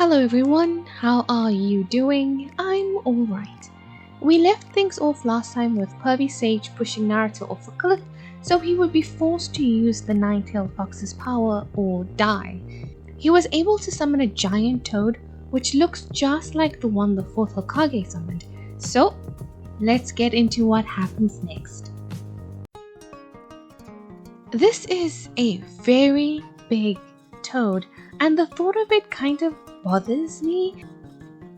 Hello everyone, how are you doing? I'm alright. We left things off last time with Besieged pushing Naruto off a cliff so he would be forced to use the nine-tailed fox's power or die. He was able to summon a giant toad which looks just like the one the fourth Hokage summoned. So, let's get into what happens next. This is a very big toad and the thought of it kind of bothers me.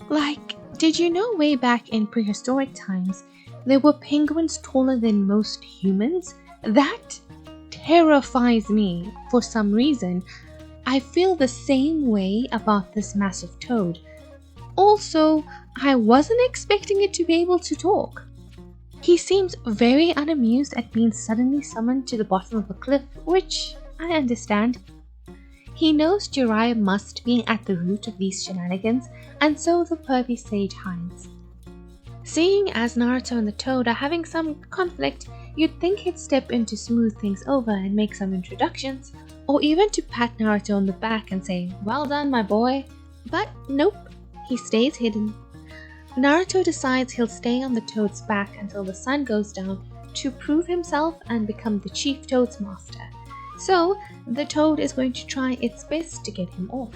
Like, did you know way back in prehistoric times there were penguins taller than most humans? That terrifies me for some reason. I feel the same way about this massive toad. Also, I wasn't expecting it to be able to talk. He seems very unamused at being suddenly summoned to the bottom of a cliff, which I understand. He knows Jiraiya must be at the root of these shenanigans, and so the pervy sage hides. Seeing as Naruto and the Toad are having some conflict, you'd think he'd step in to smooth things over and make some introductions, or even to pat Naruto on the back and say, "Well done, my boy." But nope, he stays hidden. Naruto decides he'll stay on the Toad's back until the sun goes down to prove himself and become the Chief Toad's master. So, the Toad is going to try its best to get him off.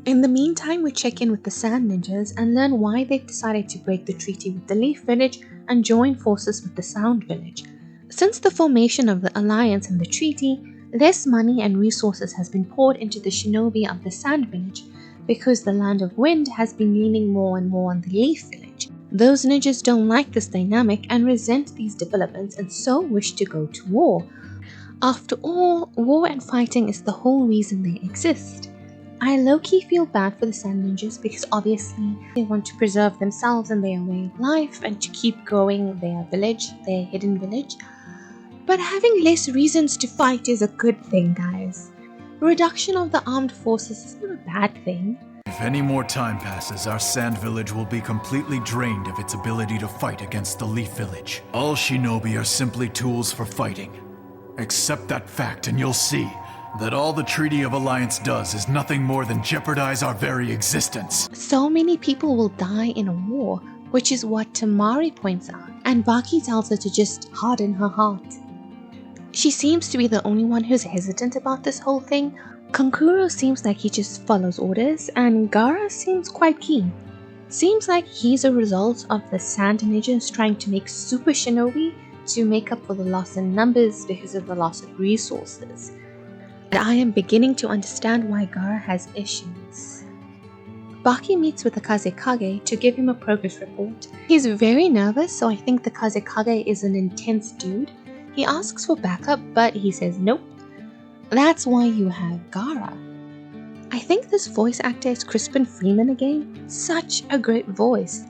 In the meantime, we check in with the Sand Ninjas and learn why they've decided to break the treaty with the Leaf Village and join forces with the Sound Village. Since the formation of the Alliance and the treaty, less money and resources has been poured into the shinobi of the Sand Village because the Land of Wind has been leaning more and more on the Leaf Village. Those ninjas don't like this dynamic and resent these developments and so wish to go to war. After all, war and fighting is the whole reason they exist. I low-key feel bad for the Sand Ninjas because obviously they want to preserve themselves and their way of life and to keep growing their village, their hidden village. But having less reasons to fight is a good thing, guys. Reduction of the armed forces is not a bad thing. If any more time passes, our Sand Village will be completely drained of its ability to fight against the Leaf Village. All shinobi are simply tools for fighting. Accept that fact and you'll see that all the Treaty of Alliance does is nothing more than jeopardize our very existence. So many people will die in a war, which is what Tamari points out, and Baki tells her to just harden her heart. She seems to be the only one who's hesitant about this whole thing. Kankuro seems like he just follows orders, and Gaara seems quite keen. Seems like he's a result of the Sand Ninjas trying to make super shinobi to make up for the loss in numbers because of the loss of resources. And I am beginning to understand why Gaara has issues. Baki meets with the Kazekage to give him a progress report. He's very nervous, so I think the Kazekage is an intense dude. He asks for backup, but he says nope. That's why you have Gaara. I think this voice actor is Crispin Freeman again. Such a great voice.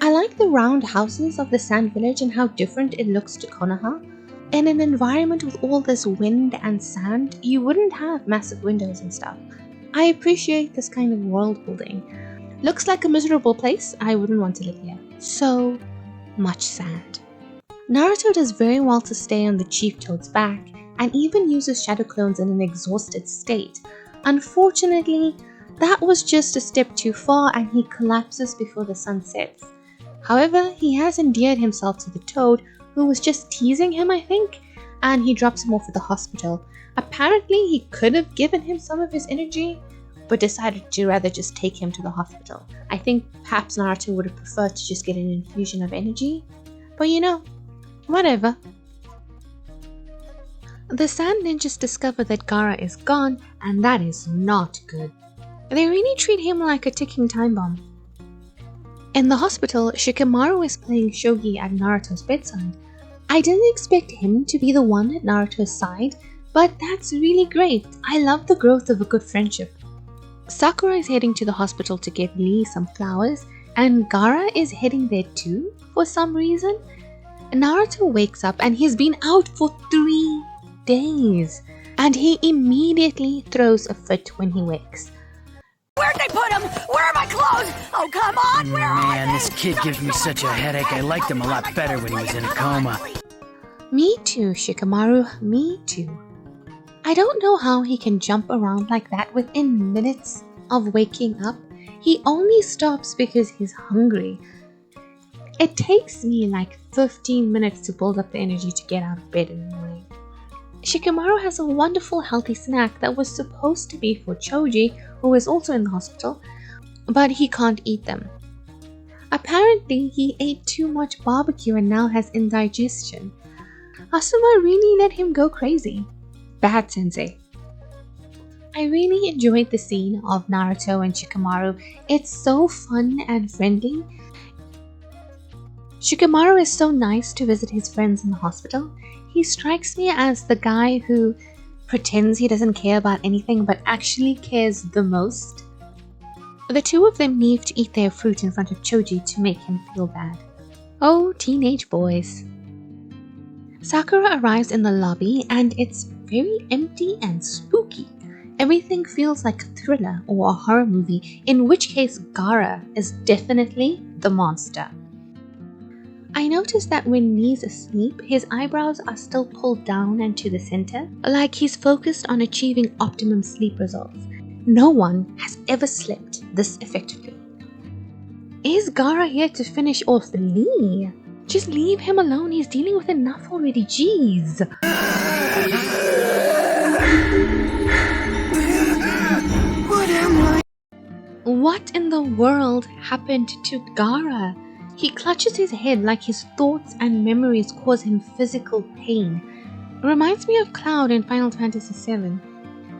I like the round houses of the Sand Village and how different it looks to Konoha. In an environment with all this wind and sand, you wouldn't have massive windows and stuff. I appreciate this kind of world building. Looks like a miserable place. I wouldn't want to live here. So much sand. Naruto does very well to stay on the Chief Toad's back and even uses shadow clones in an exhausted state. Unfortunately, that was just a step too far and he collapses before the sun sets. However, he has endeared himself to the Toad, who was just teasing him, I think, and he drops him off at the hospital. Apparently, he could have given him some of his energy, but decided to rather just take him to the hospital. I think perhaps Naruto would have preferred to just get an infusion of energy, but you know, whatever. The Sand Ninjas discover that Gaara is gone, and that is not good. They really treat him like a ticking time bomb. In the hospital, Shikamaru is playing shogi at Naruto's bedside. I didn't expect him to be the one at Naruto's side, but that's really great. I love the growth of a good friendship. Sakura is heading to the hospital to give Lee some flowers, and Gaara is heading there too, for some reason. Naruto wakes up and he's been out for 3 days, and he immediately throws a fit when he wakes. Where'd they put him? Where are my clothes? Oh, come on, where are Man, this kid gives me such a headache. I liked him a lot better when he was in a coma. Me too, Shikamaru, me too. I don't know how he can jump around like that within minutes of waking up. He only stops because he's hungry. It takes me like 15 minutes to build up the energy to get out of bed in the morning. Shikamaru has a wonderful healthy snack that was supposed to be for Choji, who is also in the hospital, but he can't eat them. Apparently, he ate too much barbecue and now has indigestion. Asuma really let him go crazy. Bad sensei. I really enjoyed the scene of Naruto and Shikamaru. It's so fun and friendly. Shikamaru is so nice to visit his friends in the hospital. He strikes me as the guy who pretends he doesn't care about anything but actually cares the most. The two of them leave to eat their fruit in front of Choji to make him feel bad. Oh, teenage boys. Sakura arrives in the lobby and it's very empty and spooky. Everything feels like a thriller or a horror movie, in which case Gaara is definitely the monster. I noticed that when Lee's asleep, his eyebrows are still pulled down and to the center, like he's focused on achieving optimum sleep results. No one has ever slept this effectively. Is Gaara here to finish off Lee? Just leave him alone, he's dealing with enough already, jeez. What am I? What in the world happened to Gaara? He clutches his head like his thoughts and memories cause him physical pain. Reminds me of Cloud in Final Fantasy VII.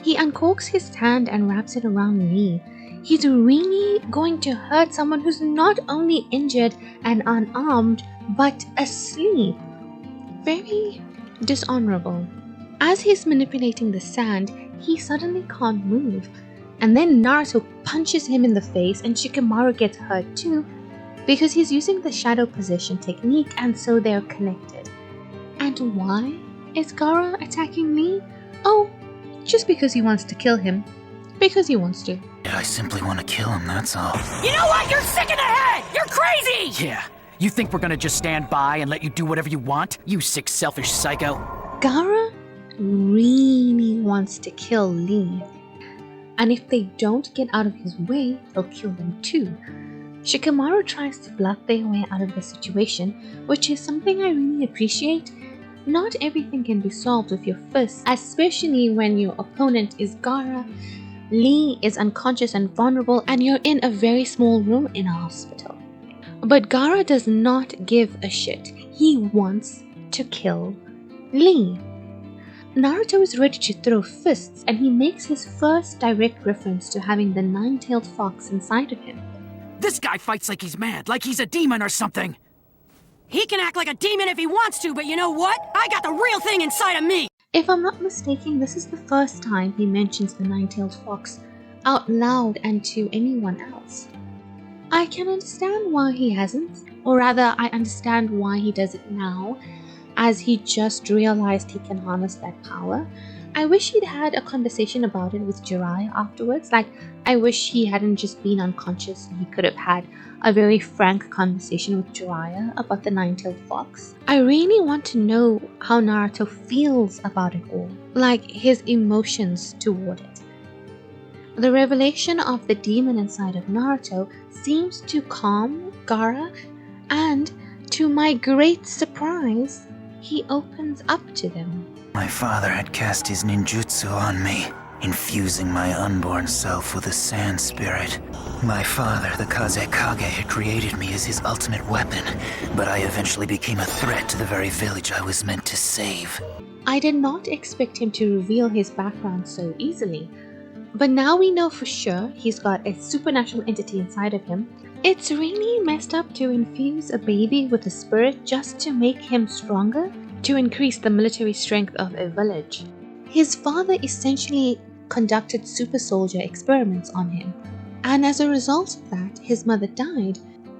He uncorks his hand and wraps it around Lee. He's really going to hurt someone who's not only injured and unarmed, but asleep. Very dishonorable. As he's manipulating the sand, he suddenly can't move. And then Naruto punches him in the face and Shikamaru gets hurt too, because he's using the shadow possession technique and so they're connected. And why is Gaara attacking Lee? Oh, just because he wants to kill him. Because he wants to. I simply want to kill him, that's all. You know what? You're sick in the head! You're crazy! Yeah, you think we're gonna just stand by and let you do whatever you want? You sick, selfish psycho. Gaara really wants to kill Lee. And if they don't get out of his way, he'll kill them too. Shikamaru tries to bluff their way out of the situation, which is something I really appreciate. Not everything can be solved with your fists, especially when your opponent is Gaara. Lee is unconscious and vulnerable and you're in a very small room in a hospital. But Gaara does not give a shit. He wants to kill Lee. Naruto is ready to throw fists and he makes his first direct reference to having the nine-tailed fox inside of him. This guy fights like he's mad, like he's a demon or something. He can act like a demon if he wants to, but you know what? I got the real thing inside of me! If I'm not mistaken, this is the first time he mentions the nine-tailed fox out loud and to anyone else. I can understand why he hasn't, or rather I understand why he does it now, as he just realized he can harness that power. I wish he'd had a conversation about it with Jiraiya afterwards. Like, I wish he hadn't just been unconscious and he could have had a very frank conversation with Jiraiya about the nine-tailed fox. I really want to know how Naruto feels about it all, like his emotions toward it. The revelation of the demon inside of Naruto seems to calm Gaara, and to my great surprise, he opens up to them. My father had cast his ninjutsu on me, infusing my unborn self with a sand spirit. My father, the Kazekage, had created me as his ultimate weapon, but I eventually became a threat to the very village I was meant to save. I did not expect him to reveal his background so easily, but now we know for sure he's got a supernatural entity inside of him. It's really messed up to infuse a baby with a spirit just to make him stronger, to increase the military strength of a village. His father essentially conducted super soldier experiments on him, and as a result of that, his mother died,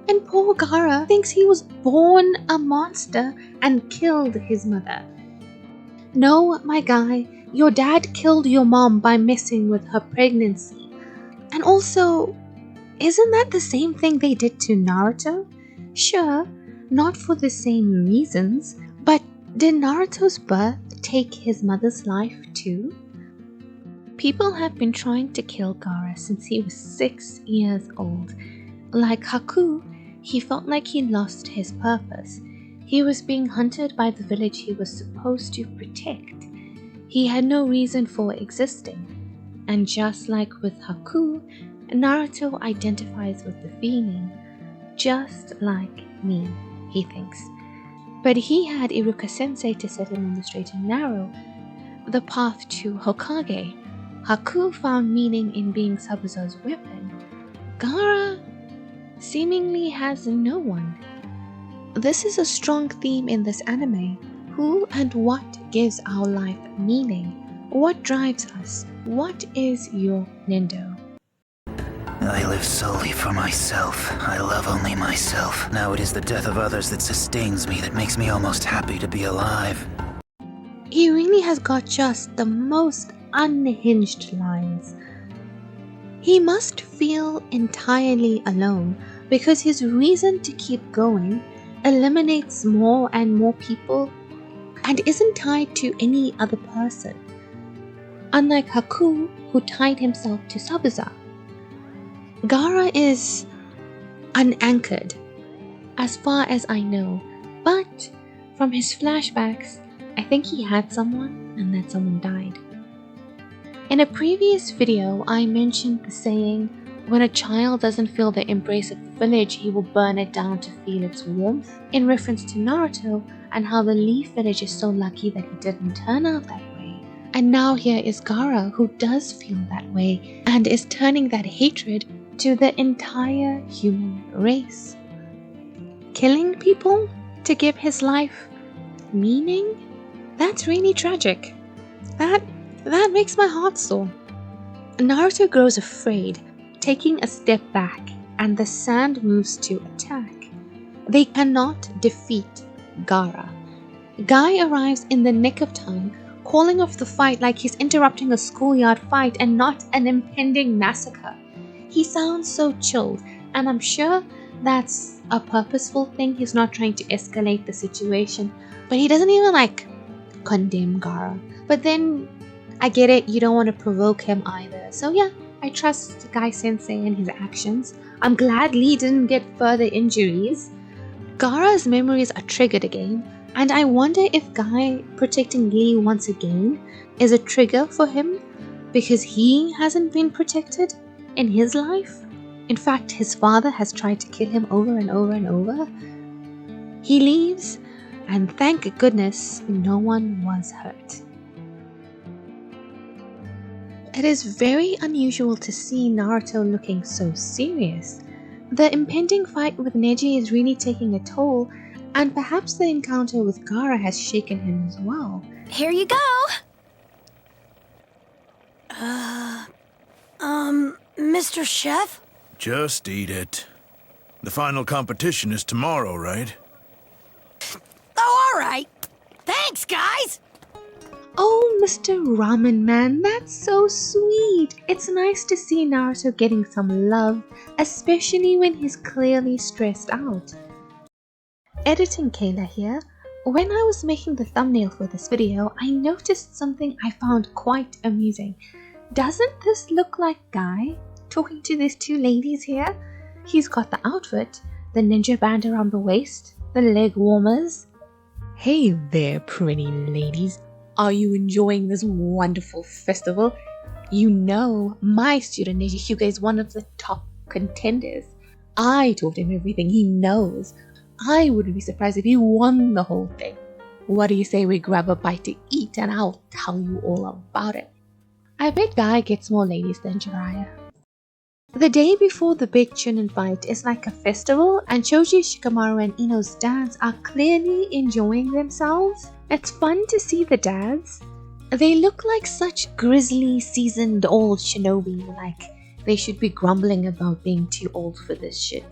and poor Gaara thinks he was born a monster and killed his mother. No, my guy, your dad killed your mom by messing with her pregnancy. And also, isn't that the same thing they did to Naruto? Sure, not for the same reasons, but did Naruto's birth take his mother's life too? People have been trying to kill Gaara since he was 6 years old. Like Haku, he felt like he lost his purpose. He was being hunted by the village he was supposed to protect. He had no reason for existing. And just like with Haku, Naruto identifies with the feeling. Just like me, he thinks. But he had Iruka-sensei to set him on the straight and narrow, the path to Hokage. Haku found meaning in being Sabuza's weapon. Gaara seemingly has no one. This is a strong theme in this anime. Who and what gives our life meaning? What drives us? What is your Nendo? I live solely for myself. I love only myself. Now it is the death of others that sustains me, that makes me almost happy to be alive. He really has got just the most unhinged lines. He must feel entirely alone because his reason to keep going eliminates more and more people and isn't tied to any other person. Unlike Haku, who tied himself to Sabuza. Gaara is unanchored, as far as I know, but from his flashbacks, I think he had someone and that someone died. In a previous video, I mentioned the saying, when a child doesn't feel the embrace of the village, he will burn it down to feel its warmth, in reference to Naruto and how the Leaf Village is so lucky that he didn't turn out that way. And now here is Gaara, who does feel that way and is turning that hatred to the entire human race. Killing people to give his life meaning? That's really tragic. That makes my heart sore. Naruto grows afraid, taking a step back, and the sand moves to attack. They cannot defeat Gaara. Guy arrives in the nick of time, calling off the fight like he's interrupting a schoolyard fight and not an impending massacre. He sounds so chilled, and I'm sure that's a purposeful thing. He's not trying to escalate the situation, but he doesn't even condemn Gaara. But then I get it, you don't want to provoke him either. So yeah, I trust Guy Sensei and his actions. I'm glad Lee didn't get further injuries. Gaara's memories are triggered again, and I wonder if Guy protecting Lee once again is a trigger for him because he hasn't been protected in his life. In fact, his father has tried to kill him over and over and over. He leaves, and thank goodness no one was hurt. It is very unusual to see Naruto looking so serious. The impending fight with Neji is really taking a toll, and perhaps the encounter with Gaara has shaken him as well. Here you go! Mr. Chef? Just eat it. The final competition is tomorrow, right? Oh, all right. Thanks, guys! Oh, Mr. Ramen Man, that's so sweet. It's nice to see Naruto getting some love, especially when he's clearly stressed out. Editing Kayla here. When I was making the thumbnail for this video, I noticed something I found quite amusing. Doesn't this look like Guy talking to these two ladies here? He's got the outfit, the ninja band around the waist, the leg warmers. Hey there, pretty ladies. Are you enjoying this wonderful festival? You know, my student Neji Hyuga is one of the top contenders. I taught him everything he knows. I wouldn't be surprised if he won the whole thing. What do you say we grab a bite to eat and I'll tell you all about it. I bet Guy gets more ladies than Jiraiya. The day before the big Chunin fight is like a festival, and Choji, Shikamaru and Ino's dads are clearly enjoying themselves. It's fun to see the dads. They look like such grizzly, seasoned old shinobi, like they should be grumbling about being too old for this shit.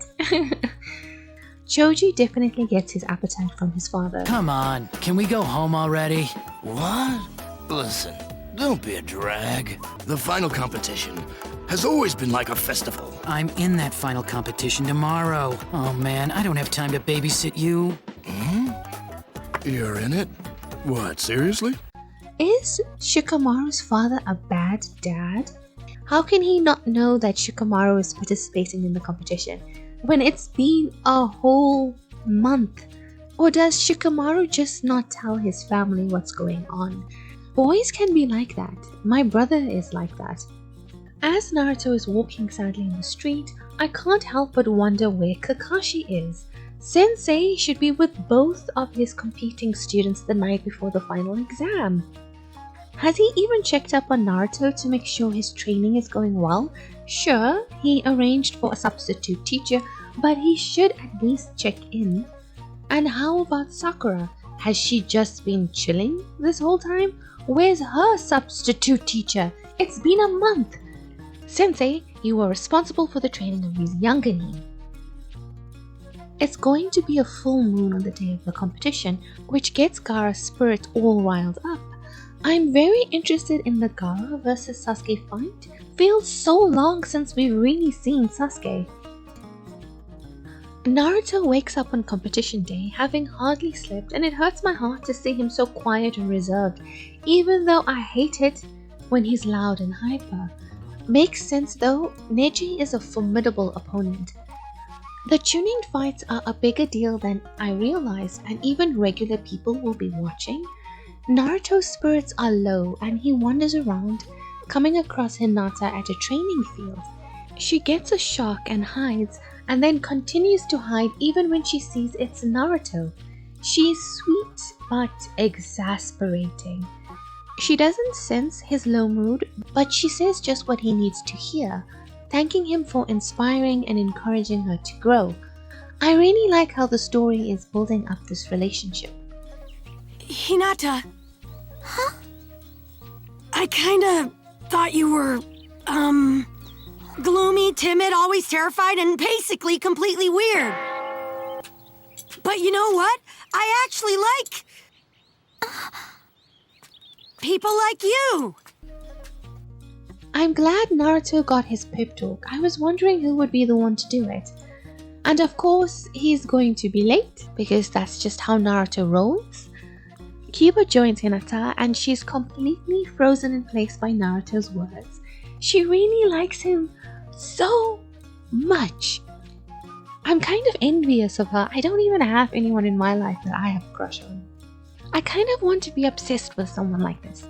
Choji definitely gets his appetite from his father. Come on, can we go home already? What? Listen, don't be a drag. The final competition has always been like a festival. I'm in that final competition tomorrow. Oh man, I don't have time to babysit you. You're in it? What, seriously? Is Shikamaru's father a bad dad? How can he not know that Shikamaru is participating in the competition when it's been a whole month? Or does Shikamaru just not tell his family what's going on? Boys can be like that. My brother is like that. As Naruto is walking sadly in the street, I can't help but wonder where Kakashi is. Sensei should be with both of his competing students the night before the final exam. Has he even checked up on Naruto to make sure his training is going well? Sure, he arranged for a substitute teacher, but he should at least check in. And how about Sakura? Has she just been chilling this whole time? Where's her substitute teacher? It's been a month. Sensei, you were responsible for the training of these younger nin. It's going to be a full moon on the day of the competition, which gets Gaara's spirit all riled up. I'm very interested in the Gaara versus Sasuke fight. Feels so long since we've really seen Sasuke. Naruto wakes up on competition day having hardly slept, and it hurts my heart to see him so quiet and reserved, even though I hate it when he's loud and hyper. Makes sense though, Neji is a formidable opponent. The Chunin fights are a bigger deal than I realized, and even regular people will be watching. Naruto's spirits are low and he wanders around, coming across Hinata at a training field. She gets a shock and hides, and then continues to hide even when she sees it's Naruto. She's sweet but exasperating. She doesn't sense his low mood, but she says just what he needs to hear, thanking him for inspiring and encouraging her to grow. I really like how the story is building up this relationship. Hinata. Huh? I kinda thought you were, gloomy, timid, always terrified, and basically completely weird. But you know what? I actually like people like you. I'm glad Naruto got his pep talk. I was wondering who would be the one to do it. And of course, he's going to be late, because that's just how Naruto rolls. Kiba joins Hinata and she's completely frozen in place by Naruto's words. She really likes him so much. I'm kind of envious of her. I don't even have anyone in my life that I have a crush on. I kind of want to be obsessed with someone like this.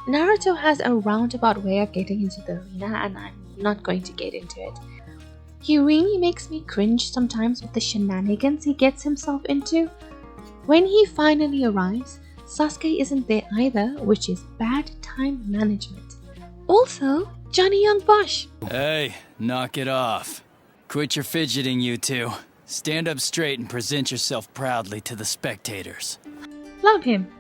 Naruto has a roundabout way of getting into the arena, and I'm not going to get into it. He really makes me cringe sometimes with the shenanigans he gets himself into. When he finally arrives, Sasuke isn't there either, which is bad time management. Also, Johnny Young Bosch. Hey, knock it off. Quit your fidgeting, you two. Stand up straight and present yourself proudly to the spectators. Love him.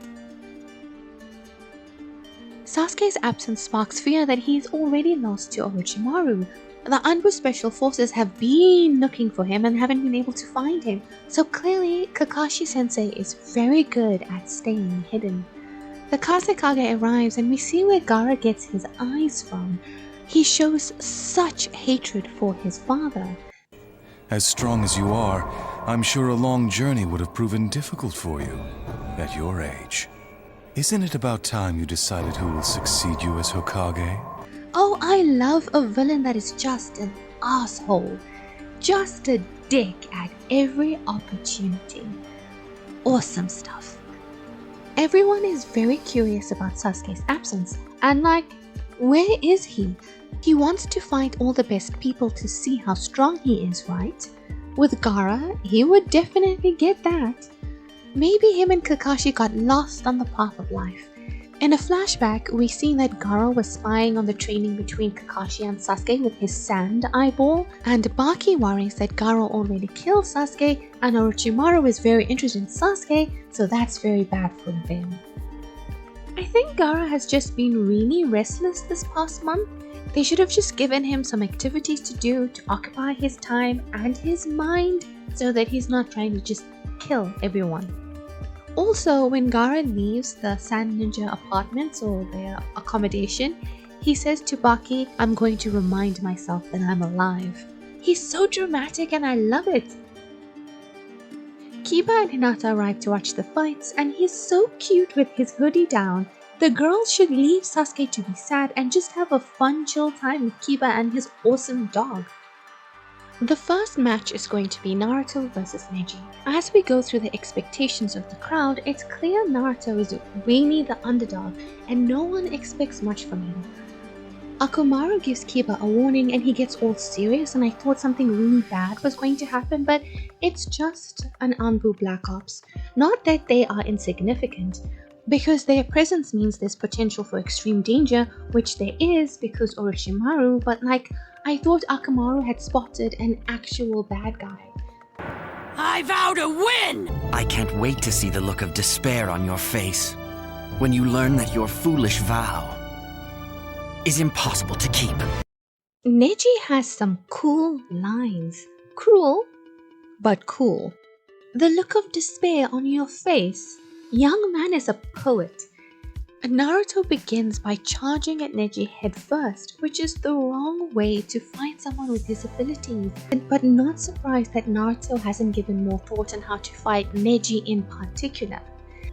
Sasuke's absence sparks fear that he's already lost to Orochimaru. The Anbu Special Forces have been looking for him and haven't been able to find him, so clearly Kakashi-sensei is very good at staying hidden. The Kazekage arrives and we see where Gaara gets his eyes from. He shows such hatred for his father. As strong as you are, I'm sure a long journey would have proven difficult for you at your age. Isn't it about time you decided who will succeed you as Hokage? Oh, I love a villain that is just an asshole. Just a dick at every opportunity. Awesome stuff. Everyone is very curious about Sasuke's absence, and where is he? He wants to find all the best people to see how strong he is, right? With Gaara, he would definitely get that. Maybe him and Kakashi got lost on the path of life. In a flashback, we see that Gaara was spying on the training between Kakashi and Sasuke with his sand eyeball, and Baki worries that Gaara already killed Sasuke, and Orochimaru is very interested in Sasuke, so that's very bad for them. I think Gaara has just been really restless this past month. They should have just given him some activities to do to occupy his time and his mind, so that he's not trying to just kill everyone. Also, when Gaara leaves the Sand Ninja apartments or their accommodation, he says to Baki, "I'm going to remind myself that I'm alive." He's so dramatic and I love it. Kiba and Hinata arrive to watch the fights, and he's so cute with his hoodie down. The girls should leave Sasuke to be sad and just have a fun chill time with Kiba and his awesome dog. The first match is going to be Naruto versus Neji. As we go through the expectations of the crowd, it's clear Naruto is really the underdog and no one expects much from him. Akamaru gives Kiba a warning and he gets all serious, and I thought something really bad was going to happen, but it's just an Anbu Black Ops. Not that they are insignificant, because their presence means there's potential for extreme danger, which there is because Orochimaru, but like, I thought Akamaru had spotted an actual bad guy. I vow to win! I can't wait to see the look of despair on your face when you learn that your foolish vow is impossible to keep. Neji has some cool lines. Cruel, but cool. The look of despair on your face. Young man is a poet. Naruto begins by charging at Neji head first, which is the wrong way to fight someone with his abilities. But not surprised that Naruto hasn't given more thought on how to fight Neji in particular.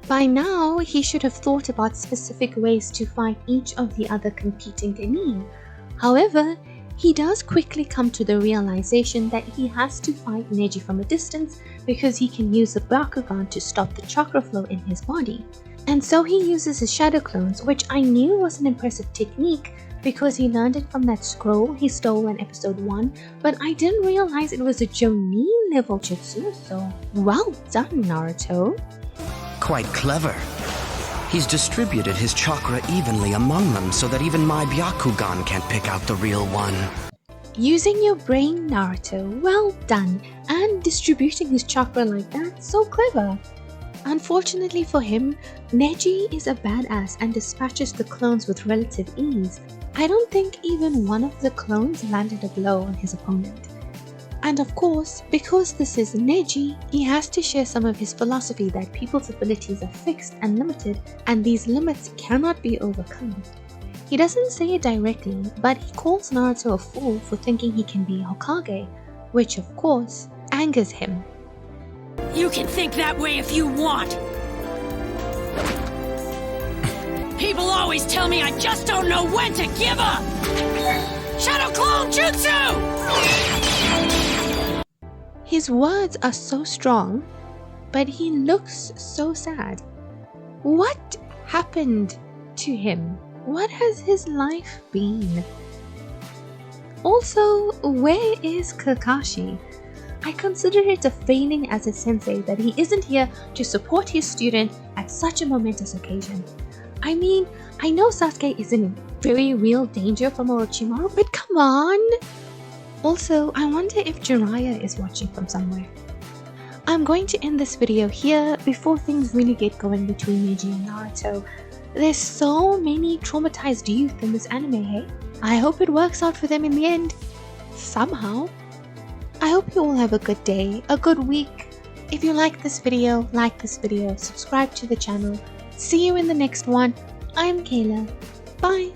By now, he should have thought about specific ways to fight each of the other competing genin. However, he does quickly come to the realization that he has to fight Neji from a distance because he can use the Byakugan to stop the chakra flow in his body. And so he uses his shadow clones, which I knew was an impressive technique because he learned it from that scroll he stole in episode 1, but I didn't realize it was a Jonin level jutsu, so well done, Naruto. Quite clever. He's distributed his chakra evenly among them so that even my Byakugan can't pick out the real one. Using your brain, Naruto, well done, and distributing his chakra like that, so clever. Unfortunately for him, Neji is a badass and dispatches the clones with relative ease. I don't think even one of the clones landed a blow on his opponent. And of course, because this is Neji, he has to share some of his philosophy that people's abilities are fixed and limited, and these limits cannot be overcome. He doesn't say it directly, but he calls Naruto a fool for thinking he can be Hokage, which of course angers him. You can think that way if you want. People always tell me I just don't know when to give up! Shadow Clone Jutsu! His words are so strong, but he looks so sad. What happened to him? What has his life been? Also, where is Kakashi? I consider it a failing as a sensei that he isn't here to support his student at such a momentous occasion. I mean, I know Sasuke is in very real danger from Orochimaru, but come on! Also, I wonder if Jiraiya is watching from somewhere. I'm going to end this video here before things really get going between Neji and Naruto. There's so many traumatized youth in this anime, hey? I hope it works out for them in the end. Somehow. I hope you all have a good day, a good week. If you like this video, subscribe to the channel. See you in the next one. I'm Kayla. Bye.